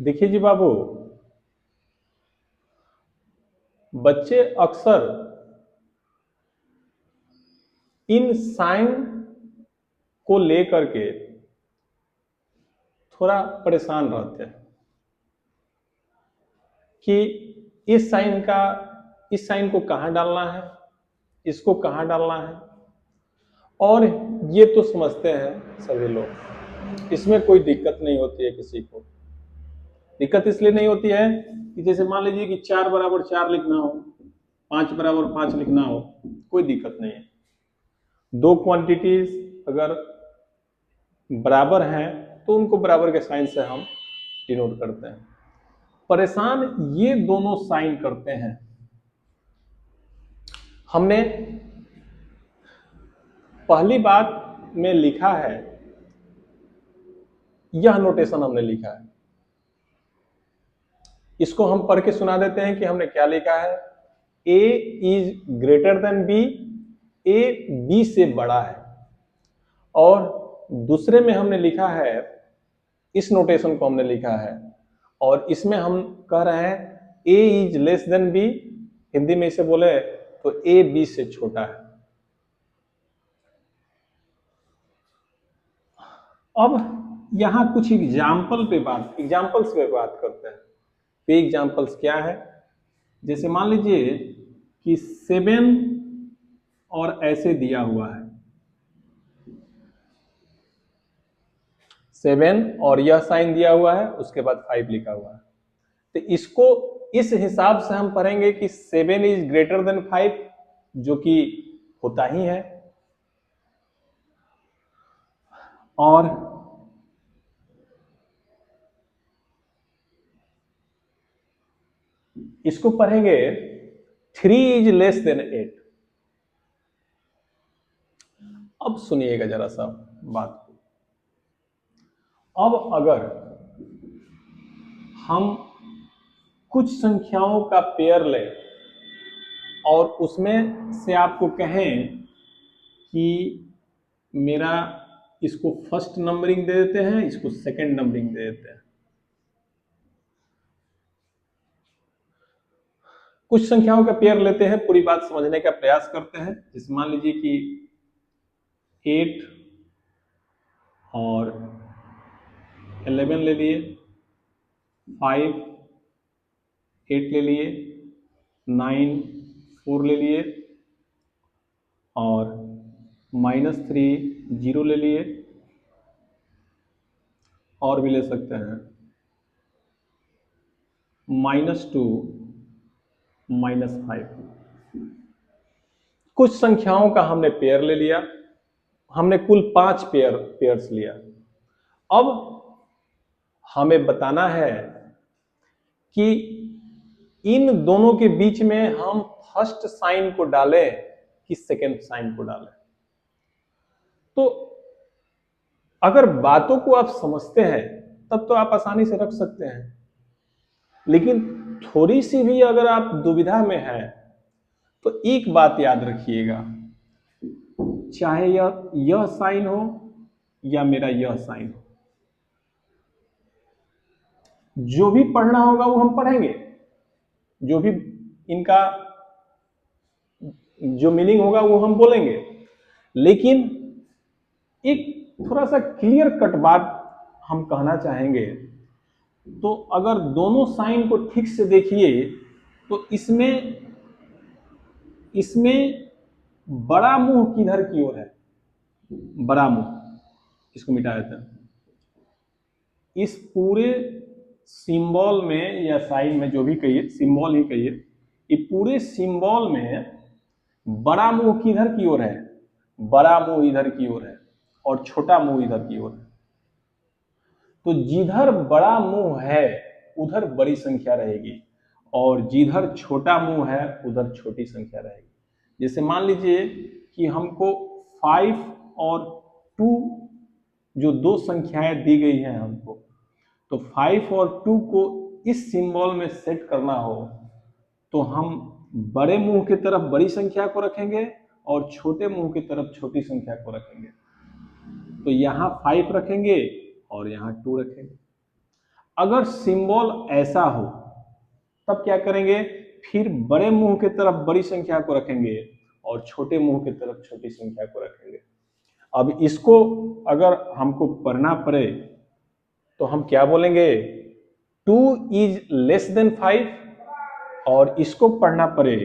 देखिए जी बाबू, बच्चे अक्सर इन साइन को लेकर के थोड़ा परेशान रहते हैं कि इस साइन को कहाँ डालना है, इसको कहाँ डालना है। और ये तो समझते हैं सभी लोग, इसमें कोई दिक्कत नहीं होती है। किसी को दिक्कत इसलिए नहीं होती है कि जैसे मान लीजिए कि 4 बराबर 4 लिखना हो, 5 बराबर 5 लिखना हो, कोई दिक्कत नहीं है। दो क्वांटिटीज अगर बराबर हैं तो उनको बराबर के साइन से हम डिनोट करते हैं। परेशान ये दोनों साइन करते हैं। हमने पहली बात में लिखा है, यह नोटेशन हमने लिखा है, इसको हम पढ़ के सुना देते हैं कि हमने क्या लिखा है। a is greater than b, a b से बड़ा है। और दूसरे में हमने लिखा है, इस नोटेशन को हमने लिखा है और इसमें हम कह रहे हैं a is less than b। Hindi में इसे बोले तो a b से छोटा है। अब यहां कुछ एग्जाम्पल्स पे बात करते हैं। तो एग्जाम्पल्स क्या है, जैसे मान लीजिए कि 7 और ऐसे दिया हुआ है, 7 और यह साइन दिया हुआ है, उसके बाद 5 लिखा हुआ है। तो इसको इस हिसाब से हम पढ़ेंगे कि 7 इज ग्रेटर देन 5, जो कि होता ही है। और इसको पढ़ेंगे 3 इज लेस देन 8। अब सुनिएगा जरा सा बात को। अब अगर हम कुछ संख्याओं का पेयर लें और उसमें से आपको कहें कि मेरा इसको फर्स्ट नंबरिंग दे देते हैं, इसको सेकंड नंबरिंग दे देते हैं। कुछ संख्याओं का पेयर लेते हैं, पूरी बात समझने का प्रयास करते हैं। जैसे मान लीजिए कि 8 और 11 ले लिए, 5 8 ले लिए, 9 4 ले लिए और -3 0 ले लिए। और भी ले सकते हैं, -2 -5। कुछ संख्याओं का हमने पेयर ले लिया, हमने कुल 5 पेयर्स लिया। अब हमें बताना है कि इन दोनों के बीच में हम फर्स्ट साइन को डालें कि सेकेंड साइन को डालें। तो अगर बातों को आप समझते हैं तब तो आप आसानी से रख सकते हैं, लेकिन थोड़ी सी भी अगर आप दुविधा में हैं तो एक बात याद रखिएगा, चाहे यह साइन हो या मेरा यह साइन हो, जो भी पढ़ना होगा वो हम पढ़ेंगे, जो भी इनका जो मीनिंग होगा वो हम बोलेंगे। लेकिन एक थोड़ा सा क्लियर कट बात हम कहना चाहेंगे। तो अगर दोनों साइन को ठीक से देखिए तो इसमें बड़ा मुंह किधर की ओर है? बड़ा मुंह, इसको मिटा देते हैं। इस पूरे सिंबल में या साइन में, जो भी कहिए, सिंबल ही कहिए, ये पूरे सिंबल में बड़ा मुंह किधर की ओर है? बड़ा मुंह इधर की ओर है और छोटा मुंह इधर की ओर है। तो जिधर बड़ा मुंह है उधर बड़ी संख्या रहेगी और जिधर छोटा मुंह है उधर छोटी संख्या रहेगी। जैसे मान लीजिए कि हमको 5 और 2 जो दो संख्याएं दी गई हैं हमको, तो 5 और 2 को इस सिंबल में सेट करना हो तो हम बड़े मुंह की तरफ बड़ी संख्या को रखेंगे और छोटे मुंह की तरफ छोटी संख्या को रखेंगे। तो यहां 5 रखेंगे और यहां 2 रखेंगे। अगर सिंबल ऐसा हो तब क्या करेंगे, फिर बड़े मुंह की तरफ बड़ी संख्या को रखेंगे और छोटे मुंह की तरफ छोटी संख्या को रखेंगे। अब इसको अगर हमको पढ़ना पड़े तो हम क्या बोलेंगे, 2 इज लेस देन 5, और इसको पढ़ना पड़े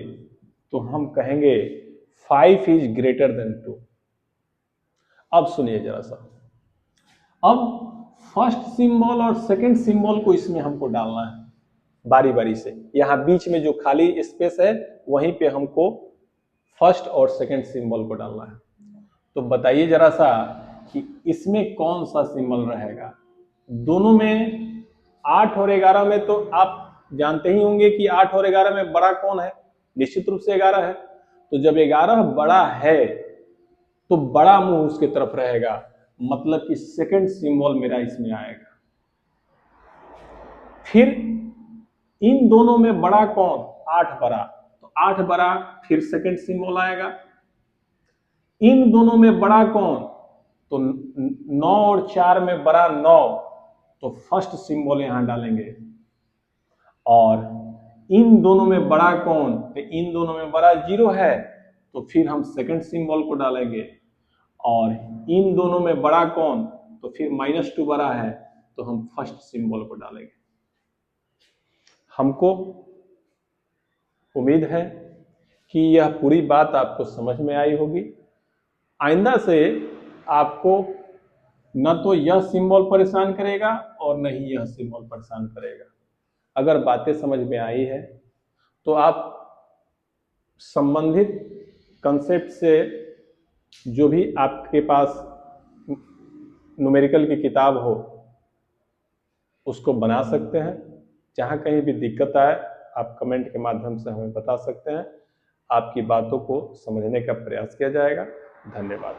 तो हम कहेंगे 5 इज ग्रेटर देन 2। अब सुनिए जरा सा, अब फर्स्ट सिंबल और सेकंड सिंबल को इसमें हमको डालना है बारी बारी से। यहां बीच में जो खाली स्पेस है वहीं पे हमको फर्स्ट और सेकंड सिंबल को डालना है। तो बताइए जरा सा कि इसमें कौन सा सिंबल रहेगा। दोनों में 8 और 11 में तो आप जानते ही होंगे कि 8 और 11 में बड़ा कौन है, निश्चित रूप से 11 है। तो जब 11 बड़ा है तो बड़ा मुंह उसके तरफ रहेगा, मतलब कि सेकंड सिंबल मेरा इसमें आएगा। फिर इन दोनों में बड़ा कौन, 8 बड़ा, तो 8 बड़ा फिर सेकंड सिंबल आएगा। इन दोनों में बड़ा कौन, तो 9 और 4 में बड़ा 9, तो फर्स्ट सिंबल यहां डालेंगे। और इन दोनों में बड़ा कौन, तो इन दोनों में बड़ा 0 है तो फिर हम सेकंड सिंबल को डालेंगे। और इन दोनों में बड़ा कौन, तो फिर -2 बड़ा है तो हम फर्स्ट सिंबल को डालेंगे। हमको उम्मीद है कि यह पूरी बात आपको समझ में आई होगी। आइंदा से आपको न तो यह सिंबल परेशान करेगा और न ही यह सिंबल परेशान करेगा। अगर बातें समझ में आई है तो आप संबंधित कंसेप्ट से जो भी आपके पास न्यूमेरिकल की किताब हो उसको बना सकते हैं। जहाँ कहीं भी दिक्कत आए आप कमेंट के माध्यम से हमें बता सकते हैं। आपकी बातों को समझने का प्रयास किया जाएगा। धन्यवाद।